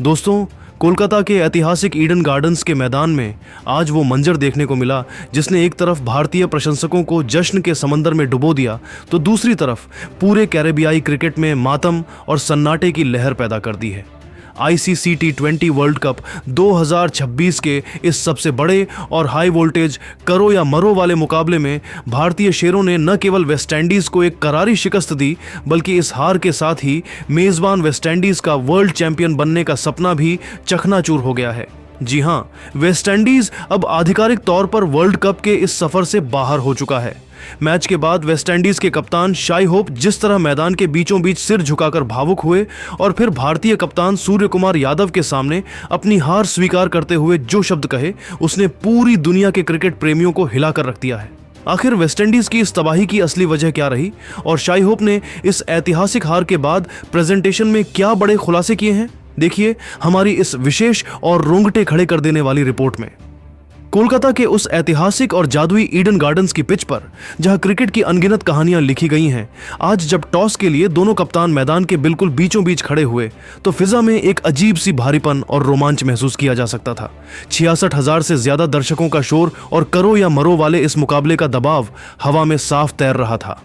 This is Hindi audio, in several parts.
दोस्तों, कोलकाता के ऐतिहासिक ईडन गार्डन्स के मैदान में आज वो मंजर देखने को मिला जिसने एक तरफ भारतीय प्रशंसकों को जश्न के समंदर में डुबो दिया तो दूसरी तरफ पूरे कैरेबियाई क्रिकेट में मातम और सन्नाटे की लहर पैदा कर दी है। ICC T20 वर्ल्ड कप 2026 के इस सबसे बड़े और हाई वोल्टेज करो या मरो वाले मुकाबले में भारतीय शेरों ने न केवल वेस्टइंडीज को एक करारी शिकस्त दी, बल्कि इस हार के साथ ही मेजबान वेस्टइंडीज का वर्ल्ड चैंपियन बनने का सपना भी चकनाचूर हो गया है। जी हां, वेस्टइंडीज अब आधिकारिक तौर पर वर्ल्ड कप के इस सफर से बाहर हो चुका है। मैच के बाद वेस्टइंडीज के कप्तान शाई होप जिस तरह मैदान के बीचों बीच सिर झुकाकर भावुक हुए और फिर भारतीय कप्तान सूर्य कुमार यादव के सामने अपनी हार स्वीकार करते हुए जो शब्द कहे, उसने पूरी दुनिया के क्रिकेट प्रेमियों को हिलाकर रख दिया है। आखिर वेस्टइंडीज की इस तबाही की असली वजह क्या रही और शाई होप ने इस ऐतिहासिक हार के बाद प्रेजेंटेशन में क्या बड़े खुलासे किए हैं, देखिए हमारी इस विशेष और रोंगटे खड़े कर देने वाली रिपोर्ट में। कोलकाता के उस ऐतिहासिक और जादुई ईडन गार्डन्स की पिच पर जहां क्रिकेट की अनगिनत कहानियां लिखी गई हैं, आज जब टॉस के लिए दोनों कप्तान मैदान के बिल्कुल बीचों बीच खड़े हुए तो फिजा में एक अजीब सी भारीपन और रोमांच महसूस किया जा सकता था। 66,000 से ज्यादा दर्शकों का शोर और करो या मरो वाले इस मुकाबले का दबाव हवा में साफ तैर रहा था।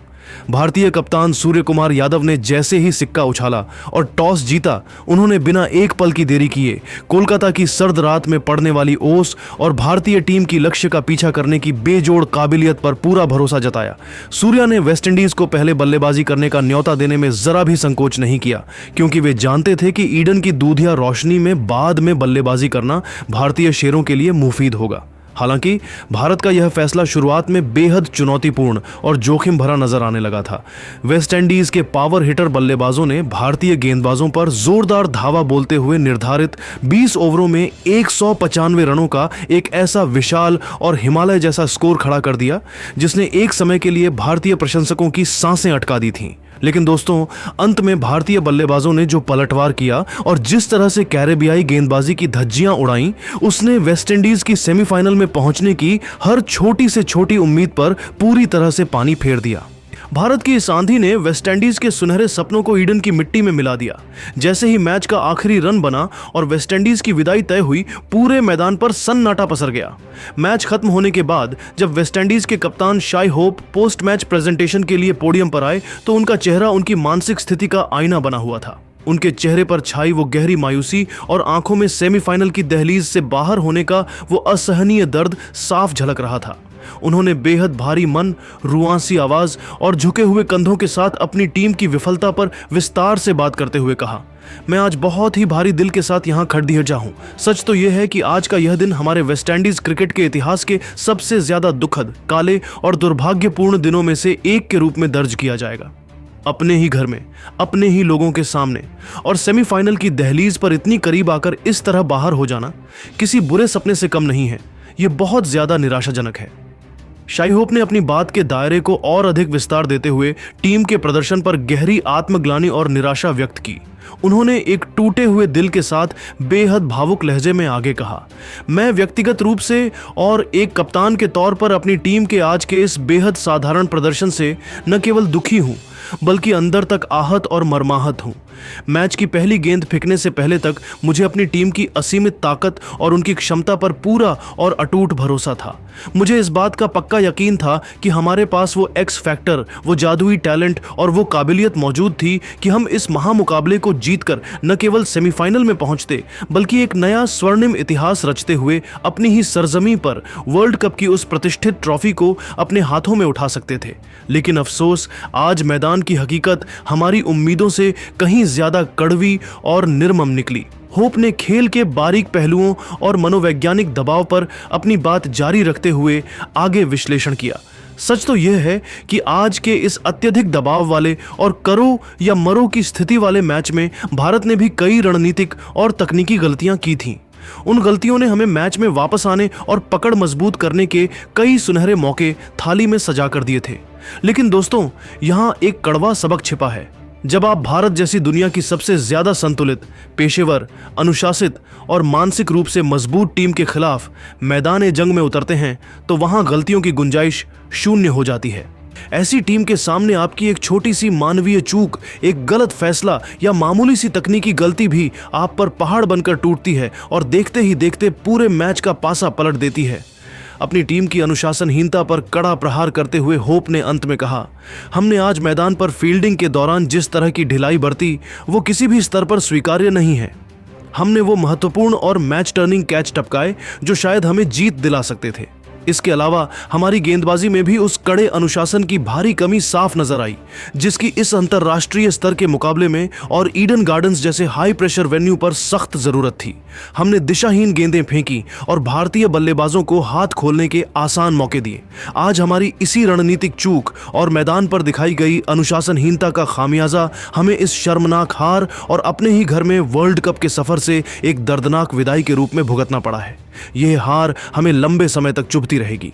भारतीय कप्तान सूर्य कुमार यादव ने जैसे ही सिक्का उछाला और टॉस जीता, उन्होंने बिना एक पल की देरी किए कोलकाता की सर्द रात में पड़ने वाली ओस और भारतीय टीम की लक्ष्य का पीछा करने की बेजोड़ काबिलियत पर पूरा भरोसा जताया। सूर्या ने वेस्टइंडीज को पहले बल्लेबाजी करने का न्योता देने में जरा भी संकोच नहीं किया, क्योंकि वे जानते थे कि ईडन की दूधिया रोशनी में बाद में बल्लेबाजी करना भारतीय शेरों के लिए मुफीद होगा। हालांकि भारत का यह फैसला शुरुआत में बेहद चुनौतीपूर्ण और जोखिम भरा नजर आने लगा था। वेस्टइंडीज के पावर हिटर बल्लेबाजों ने भारतीय गेंदबाजों पर जोरदार धावा बोलते हुए निर्धारित 20 ओवरों में 195 रनों का एक ऐसा विशाल और हिमालय जैसा स्कोर खड़ा कर दिया जिसने एक समय के लिए भारतीय प्रशंसकों की सांसें अटका दी थीं। लेकिन दोस्तों, अंत में भारतीय बल्लेबाजों ने जो पलटवार किया और जिस तरह से कैरेबियाई गेंदबाजी की धज्जियां उड़ाईं, उसने वेस्टइंडीज की सेमीफाइनल में पहुंचने की हर छोटी से छोटी उम्मीद पर पूरी तरह से पानी फेर दिया। भारत की इस आंधी ने वेस्टइंडीज के सुनहरे सपनों को ईडन की मिट्टी में मिला दिया। जैसे ही मैच का आखिरी रन बना और वेस्टइंडीज की विदाई तय हुई, पूरे मैदान पर सन्नाटा पसर गया। मैच खत्म होने के बाद जब वेस्टइंडीज के कप्तान Shai Hope post match presentation के लिए पोडियम पर आए तो उनका चेहरा उनकी मानसिक स्थिति का आईना बना हुआ था। उनके चेहरे पर छाई वो गहरी मायूसी और आंखों में सेमीफाइनल की दहलीज से बाहर होने का वो असहनीय दर्द साफ झलक रहा था। उन्होंने बेहद भारी मन, रुआंसी आवाज और झुके हुए कंधों के साथ अपनी टीम की विफलता पर विस्तार से बात करते हुए कहा, मैं आज बहुत ही भारी दिल के साथ यहाँ खड़िहजा हूँ। सच तो यह है कि आज का यह दिन हमारे वेस्टइंडीज क्रिकेट के इतिहास के सबसे ज्यादा दुखद, काले और दुर्भाग्यपूर्ण दिनों में से एक के रूप में दर्ज किया जाएगा। अपने ही घर में, अपने ही लोगों के सामने और सेमीफाइनल की दहलीज पर इतनी करीब आकर इस तरह बाहर हो जाना किसी बुरे सपने से कम नहीं है। यह बहुत ज्यादा निराशाजनक है। शाई होप ने अपनी बात के दायरे को और अधिक विस्तार देते हुए टीम के प्रदर्शन पर गहरी आत्मग्लानि और निराशा व्यक्त की। उन्होंने एक टूटे हुए दिल के साथ बेहद भावुक लहजे में आगे कहा, मैं व्यक्तिगत रूप से और एक कप्तान के तौर पर अपनी टीम के आज के इस बेहद साधारण प्रदर्शन से न केवल दुखी हूं, बल्कि अंदर तक आहत और मर्माहत हूं। मैच की पहली गेंद फेंकने से पहले तक मुझे अपनी टीम की असीमित ताकत और उनकी क्षमता पर पूरा और अटूट भरोसा था। मुझे इस बात का पक्का यकीन था कि हमारे पास वो एक्स फैक्टर, वो जादुई टैलेंट और वो काबिलियत मौजूद थी कि हम इस महामुकाबले को जीतकर न केवल सेमीफाइनल में पहुंचते, बल्कि एक नया स्वर्णिम इतिहास रचते हुए अपनी ही सरजमी पर वर्ल्ड कप की उस प्रतिष्ठित ट्रॉफी को अपने हाथों में उठा सकते थे। लेकिन अफसोस, आज मैदान की हकीकत हमारी उम्मीदों से कहीं ज्यादा कड़वी और निर्मम निकली। होप ने खेल के बारीक पहलुओं और मनोवैज्ञानिक दबाव पर अपनी बात जारी रखते हुए आगे विश्लेषण किया। सच तो यह है कि आज के इस अत्यधिक दबाव वाले और करो या मरो की स्थिति वाले मैच में भारत ने भी कई रणनीतिक और तकनीकी गलतियां की थीं। उन गलतियों ने हमें मैच में वापस आने और पकड़ मजबूत करने के कई सुनहरे मौके थाली में सजा कर दिए थे। लेकिन दोस्तों, यहाँ एक कड़वा सबक छिपा है। जब आप भारत जैसी दुनिया की सबसे ज्यादा संतुलित, पेशेवर, अनुशासित और मानसिक रूप से मजबूत टीम के खिलाफ मैदान जंग में उतरते हैं तो वहां गलतियों की गुंजाइश शून्य हो जाती है। ऐसी टीम के सामने आपकी एक छोटी सी मानवीय चूक, एक गलत फैसला या मामूली सी तकनीकी गलती भी आप पर पहाड़ बनकर टूटती है और देखते ही देखते पूरे मैच का पासा पलट देती है। अपनी टीम की अनुशासनहीनता पर कड़ा प्रहार करते हुए होप ने अंत में कहा, हमने आज मैदान पर फील्डिंग के दौरान जिस तरह की ढिलाई बरती वो किसी भी स्तर पर स्वीकार्य नहीं है। हमने वो महत्वपूर्ण और मैच टर्निंग कैच टपकाए जो शायद हमें जीत दिला सकते थे। इसके अलावा हमारी गेंदबाजी में भी उस कड़े अनुशासन की भारी कमी साफ नजर आई, जिसकी इस अंतर्राष्ट्रीय स्तर के मुकाबले में और ईडन गार्डन्स जैसे हाई प्रेशर वेन्यू पर सख्त जरूरत थी। हमने दिशाहीन गेंदें फेंकी और भारतीय बल्लेबाजों को हाथ खोलने के आसान मौके दिए। आज हमारी इसी रणनीतिक चूक और मैदान पर दिखाई गई अनुशासनहीनता का खामियाजा हमें इस शर्मनाक हार और अपने ही घर में वर्ल्ड कप के सफर से एक दर्दनाक विदाई के रूप में भुगतना पड़ा है। यह हार हमें लंबे समय तक चुभती रहेगी।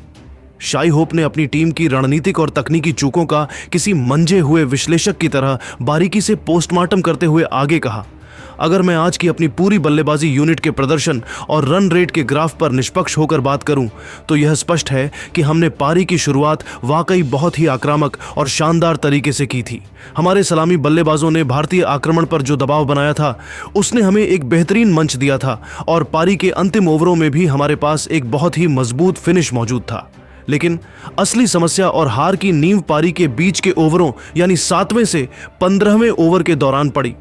शाई होप ने अपनी टीम की रणनीतिक और तकनीकी चूकों का किसी मंझे हुए विश्लेषक की तरह बारीकी से पोस्टमार्टम करते हुए आगे कहा, अगर मैं आज की अपनी पूरी बल्लेबाजी यूनिट के प्रदर्शन और रन रेट के ग्राफ पर निष्पक्ष होकर बात करूं तो यह स्पष्ट है कि हमने पारी की शुरुआत वाकई बहुत ही आक्रामक और शानदार तरीके से की थी। हमारे सलामी बल्लेबाजों ने भारतीय आक्रमण पर जो दबाव बनाया था उसने हमें एक बेहतरीन मंच दिया था और पारी के अंतिम ओवरों में भी हमारे पास एक बहुत ही मजबूत फिनिश मौजूद था। लेकिन असली समस्या और हार की नींव पारी के बीच के ओवरों यानी 7वें से 15वें ओवर के दौरान पड़ी।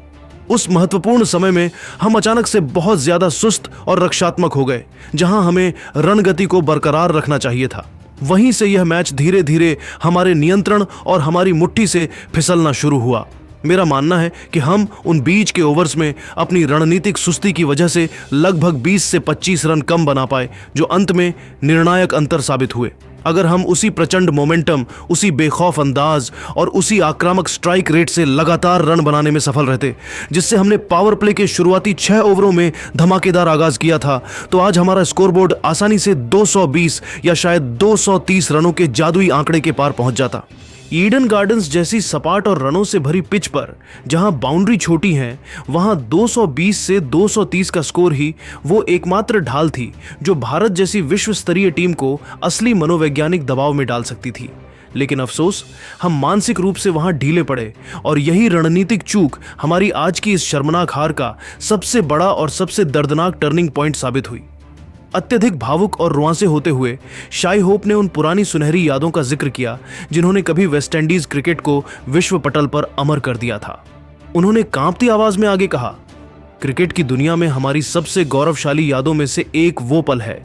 उस महत्वपूर्ण समय में हम अचानक से बहुत ज्यादा सुस्त और रक्षात्मक हो गए। जहां हमें रणगति को बरकरार रखना चाहिए था, वहीं से यह मैच धीरे धीरे हमारे नियंत्रण और हमारी मुट्ठी से फिसलना शुरू हुआ। मेरा मानना है कि हम उन बीच के ओवर्स में अपनी रणनीतिक सुस्ती की वजह से लगभग 20 से 25 रन कम बना पाए, जो अंत में निर्णायक अंतर साबित हुए। अगर हम उसी प्रचंड मोमेंटम, उसी बेखौफ अंदाज और उसी आक्रामक स्ट्राइक रेट से लगातार रन बनाने में सफल रहते जिससे हमने पावर प्ले के शुरुआती 6 ओवरों में धमाकेदार आगाज किया था, तो आज हमारा स्कोरबोर्ड आसानी से 220 या शायद 230 रनों के जादुई आंकड़े के पार पहुंच जाता। ईडन गार्डन्स जैसी सपाट और रनों से भरी पिच पर जहां बाउंड्री छोटी है, वहां 220 से 230 का स्कोर ही वो एकमात्र ढाल थी जो भारत जैसी विश्व स्तरीय टीम को असली मनोवैज्ञानिक दबाव में डाल सकती थी। लेकिन अफसोस, हम मानसिक रूप से वहां ढीले पड़े और यही रणनीतिक चूक हमारी आज की इस शर्मनाक हार का सबसे बड़ा और सबसे दर्दनाक टर्निंग पॉइंट साबित हुई। अत्यधिक भावुक और रुआंसे होते हुए शाई होप ने उन पुरानी सुनहरी यादों का जिक्र किया जिन्होंने कभी वेस्टइंडीज क्रिकेट को विश्व पटल पर अमर कर दिया था। उन्होंने कांपती आवाज में आगे कहा, क्रिकेट की दुनिया में हमारी सबसे गौरवशाली यादों में से एक वो पल है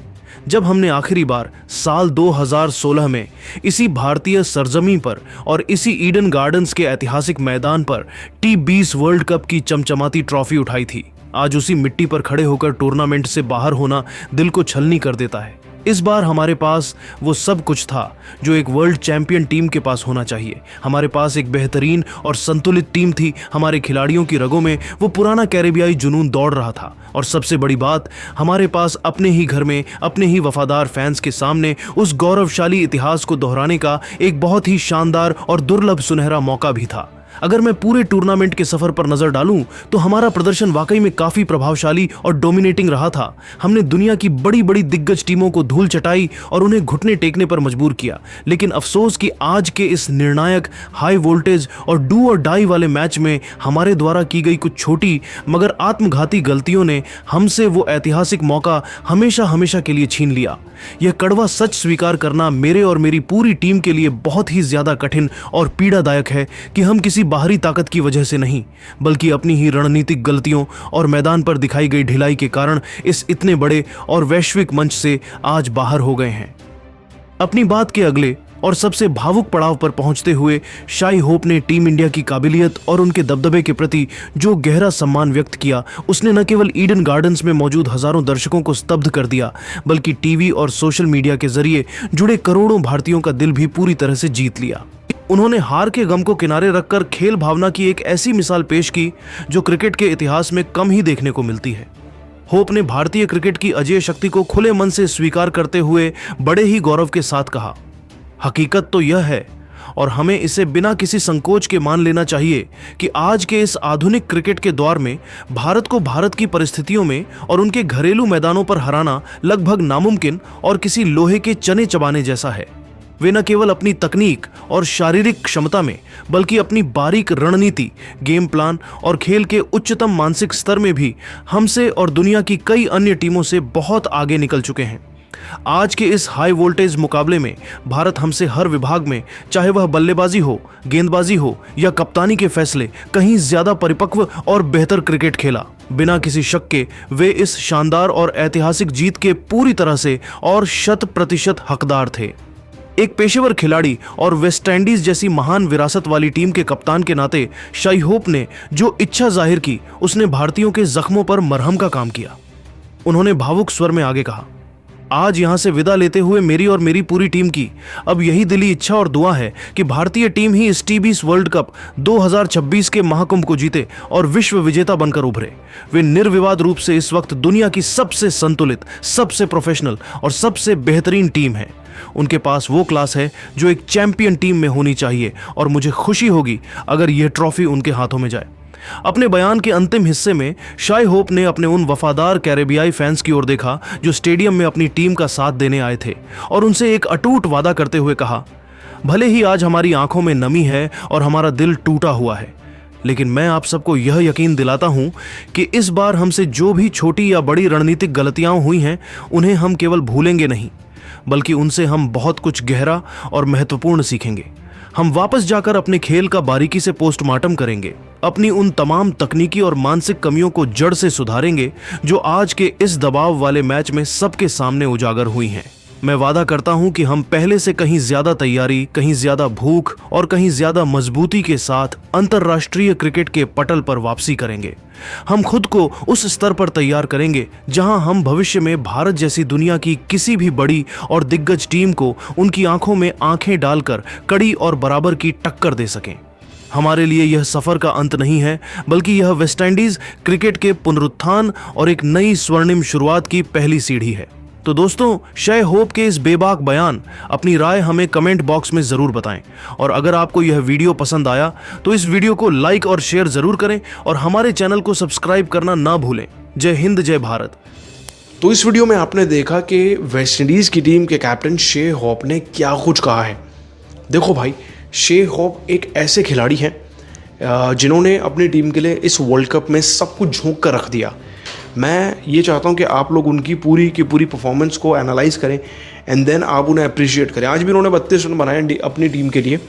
जब हमने आखिरी बार साल 2016 में इसी भारतीय सरजमी पर और इसी ईडन गार्डन्स के ऐतिहासिक मैदान पर T20 वर्ल्ड कप की चमचमाती ट्रॉफी उठाई थी। आज उसी मिट्टी पर खड़े होकर टूर्नामेंट से बाहर होना दिल को छलनी कर देता है। इस बार हमारे पास वो सब कुछ था जो एक वर्ल्ड चैंपियन टीम के पास होना चाहिए। हमारे पास एक बेहतरीन और संतुलित टीम थी। हमारे खिलाड़ियों की रगों में वो पुराना कैरेबियाई जुनून दौड़ रहा था और सबसे बड़ी बात, हमारे पास अपने ही घर में अपने ही वफादार फैंस के सामने उस गौरवशाली इतिहास को दोहराने का एक बहुत ही शानदार और दुर्लभ सुनहरा मौका भी था। अगर मैं पूरे टूर्नामेंट के सफर पर नजर डालूं तो हमारा प्रदर्शन वाकई में काफी प्रभावशाली और डोमिनेटिंग रहा था। हमने दुनिया की बड़ी बड़ी दिग्गज टीमों को धूल चटाई और उन्हें घुटने टेकने पर मजबूर किया। लेकिन अफसोस कि आज के इस निर्णायक, हाई वोल्टेज और डू और डाई वाले मैच में हमारे द्वारा की गई कुछ छोटी मगर आत्मघाती गलतियों ने हमसे वो ऐतिहासिक मौका हमेशा हमेशा के लिए छीन लिया। यह कड़वा सच स्वीकार करना मेरे और मेरी पूरी टीम के लिए बहुत ही ज्यादा कठिन और पीड़ादायक है कि हम किसी बाहरी ताकत की वजह से नहीं, बल्कि अपनी ही रणनीतिक गलतियों और मैदान पर दिखाई गई ढिलाई के कारण इस इतने बड़े और वैश्विक मंच से आज बाहर हो गए हैं। अपनी बात के अगले और सबसे भावुक पड़ाव पर पहुंचते हुए शाई होप ने टीम इंडिया की काबिलियत और उनके दबदबे के प्रति जो गहरा सम्मान व्यक्त किया, उसने न केवल ईडन गार्डन्स में मौजूद हजारों दर्शकों को स्तब्ध कर दिया, बल्कि टीवी और सोशल मीडिया के जरिए जुड़े करोड़ों भारतीयों का दिल भी पूरी तरह से जीत लिया। उन्होंने हार के गम को किनारे रखकर खेल भावना की एक ऐसी मिसाल पेश की जो क्रिकेट के इतिहास में कम ही देखने को मिलती है। होप ने भारतीय क्रिकेट की अजेय शक्ति को खुले मन से स्वीकार करते हुए बड़े ही गौरव के साथ कहा, हकीकत तो यह है और हमें इसे बिना किसी संकोच के मान लेना चाहिए कि आज के इस आधुनिक क्रिकेट के दौर में भारत को भारत की परिस्थितियों में और उनके घरेलू मैदानों पर हराना लगभग नामुमकिन और किसी लोहे के चने चबाने जैसा है। वे न केवल अपनी तकनीक और शारीरिक क्षमता में बल्कि अपनी बारीक रणनीति, गेम प्लान और खेल के उच्चतम मानसिक स्तर में भी हमसे और दुनिया की कई अन्य टीमों से बहुत आगे निकल चुके हैं। आज के इस हाई वोल्टेज मुकाबले में भारत हमसे हर विभाग में, चाहे वह बल्लेबाजी हो, गेंदबाजी हो या कप्तानी के फैसले, कहीं ज्यादा परिपक्व और बेहतर क्रिकेट खेला। बिना किसी शक के वे इस शानदार और ऐतिहासिक जीत के पूरी तरह से और 100% हकदार थे। एक पेशेवर खिलाड़ी और वेस्टइंडीज जैसी महान विरासत वाली टीम के कप्तान के नाते शाई होप ने जो इच्छा जाहिर की, उसने भारतीयों के जख्मों पर मरहम का काम किया। उन्होंने भावुक स्वर में आगे कहा, आज यहां से विदा लेते हुए मेरी और मेरी पूरी टीम की अब यही दिली इच्छा और दुआ है कि भारतीय टीम ही इस टी20 वर्ल्ड कप 2026 के महाकुंभ को जीते और विश्व विजेता बनकर उभरे। वे निर्विवाद रूप से इस वक्त दुनिया की सबसे संतुलित, सबसे प्रोफेशनल और सबसे बेहतरीन टीम है। उनके पास वो क्लास है जो एक चैंपियन टीम में होनी चाहिए और मुझे खुशी होगी अगर यह ट्रॉफी उनके हाथों में जाए। अपने बयान के अंतिम हिस्से में शाई होप ने अपने उन वफादार कैरेबियाई फैंस की ओर देखा जो स्टेडियम में अपनी टीम का साथ देने आए थे और उनसे एक अटूट वादा करते हुए कहा, भले ही आज हमारी आंखों में नमी है और हमारा दिल टूटा हुआ है, लेकिन मैं आप सबको यह यकीन दिलाता हूं कि इस बार हमसे जो भी छोटी या बड़ी रणनीतिक गलतियां हुई हैं, उन्हें हम केवल भूलेंगे नहीं, बल्कि उनसे हम बहुत कुछ गहरा और महत्वपूर्ण सीखेंगे। हम वापस जाकर अपने खेल का बारीकी से पोस्टमार्टम करेंगे, अपनी उन तमाम तकनीकी और मानसिक कमियों को जड़ से सुधारेंगे जो आज के इस दबाव वाले मैच में सबके सामने उजागर हुई हैं। मैं वादा करता हूं कि हम पहले से कहीं ज्यादा तैयारी, कहीं ज्यादा भूख और कहीं ज्यादा मजबूती के साथ अंतर्राष्ट्रीय क्रिकेट के पटल पर वापसी करेंगे। हम खुद को उस स्तर पर तैयार करेंगे जहां हम भविष्य में भारत जैसी दुनिया की किसी भी बड़ी और दिग्गज टीम को उनकी आंखों में आंखें डालकर कड़ी और बराबर की टक्कर दे सकें। हमारे लिए यह सफर का अंत नहीं है, बल्कि यह वेस्टइंडीज क्रिकेट के पुनरुत्थान और एक नई स्वर्णिम शुरुआत की पहली सीढ़ी है। तो दोस्तों, शाई होप के इस बेबाक बयान, अपनी राय हमें कमेंट बॉक्स में जरूर बताएं और अगर आपको यह वीडियो पसंद आया तो इस वीडियो को लाइक और शेयर जरूर करें और हमारे चैनल को सब्सक्राइब करना ना भूलें। जय हिंद, जय भारत। तो इस वीडियो में आपने देखा कि वेस्टइंडीज की टीम के कैप्टन शाई होप ने क्या कुछ कहा है। देखो भाई, शाई होप एक ऐसे खिलाड़ी हैं जिन्होंने अपनी टीम के लिए इस वर्ल्ड कप में सब कुछ झोंक कर रख दिया। मैं ये चाहता हूँ कि आप लोग उनकी पूरी की पूरी परफॉर्मेंस को एनालाइज करें एंड देन आप उन्हें अप्रिशिएट करें। आज भी उन्होंने 32 रन बनाए अपनी टीम के लिए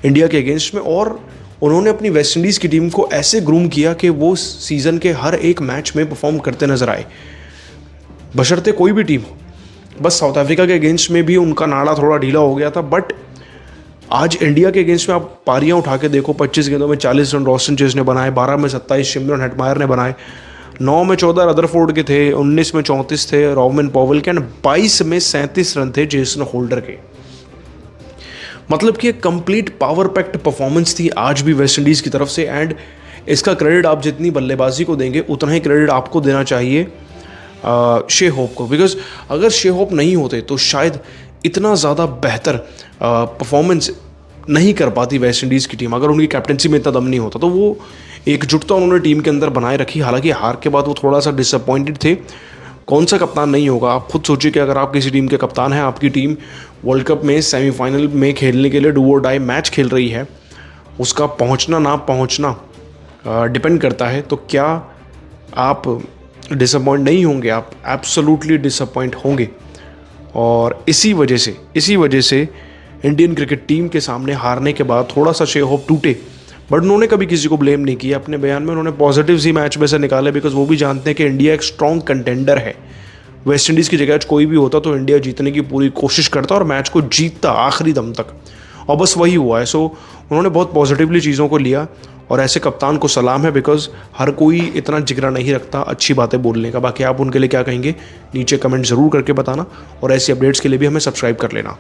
इंडिया के अगेंस्ट में, और उन्होंने अपनी वेस्टइंडीज़ की टीम को ऐसे ग्रूम किया कि वो सीज़न के हर एक मैच में परफॉर्म करते नजर आए, बशर्ते कोई भी टीम हो। बस साउथ अफ्रीका के अगेंस्ट में भी उनका नाड़ा थोड़ा ढीला हो गया था, बट आज इंडिया के अगेंस्ट में आप पारियां उठा के देखो, 25 गेंदों में 40 रन रॉस्टन चेज ने बनाए, 12 में 27 शिमरन हेटमायर ने बनाए, 9 में 14 रदरफोर्ड के थे, 19 में 34 थे रॉबिन पॉवेल के, एंड 22 में 37 रन थे जेसन होल्डर के। मतलब कि एक कंप्लीट पावर पैक्ड परफॉर्मेंस थी आज भी वेस्टइंडीज़ की तरफ से, एंड इसका क्रेडिट आप जितनी बल्लेबाजी को देंगे उतना ही क्रेडिट आपको देना चाहिए शाई होप को, बिकॉज अगर शाई होप नहीं होते तो शायद इतना ज़्यादा बेहतर परफॉर्मेंस नहीं कर पाती वेस्टइंडीज़ की टीम। अगर उनकी कैप्टनसी में इतना दम नहीं होता तो वो एकजुटता उन्होंने टीम के अंदर बनाए रखी। हालांकि हार के बाद वो थोड़ा सा डिसअपॉइंटेड थे। कौन सा कप्तान नहीं होगा? आप खुद सोचिए कि अगर आप किसी टीम के कप्तान हैं, आपकी टीम वर्ल्ड कप में सेमीफाइनल में खेलने के लिए डू और डाई मैच खेल रही है, उसका पहुंचना ना पहुंचना डिपेंड करता है, तो क्या आप डिसअपॉइंट नहीं होंगे? आप एब्सोल्युटली डिसअपॉइंट होंगे। और इसी वजह से इंडियन क्रिकेट टीम के सामने हारने के बाद थोड़ा सा शाई होप टूटे, बट उन्होंने कभी किसी को ब्लेम नहीं किया। अपने बयान में उन्होंने पॉजिटिव्स ही मैच में से निकाले, बिकॉज वो भी जानते हैं कि इंडिया एक स्ट्रॉन्ग कंटेंडर है। वेस्टइंडीज़ की जगह कोई भी होता तो इंडिया जीतने की पूरी कोशिश करता और मैच को जीतता आखिरी दम तक, और बस वही हुआ है। सो उन्होंने बहुत पॉजिटिवली चीज़ों को लिया, और ऐसे कप्तान को सलाम है, बिकॉज हर कोई इतना जिगरा नहीं रखता अच्छी बातें बोलने का। बाकी आप उनके लिए क्या कहेंगे नीचे कमेंट ज़रूर करके बताना, और ऐसी अपडेट्स के लिए भी हमें सब्सक्राइब कर लेना।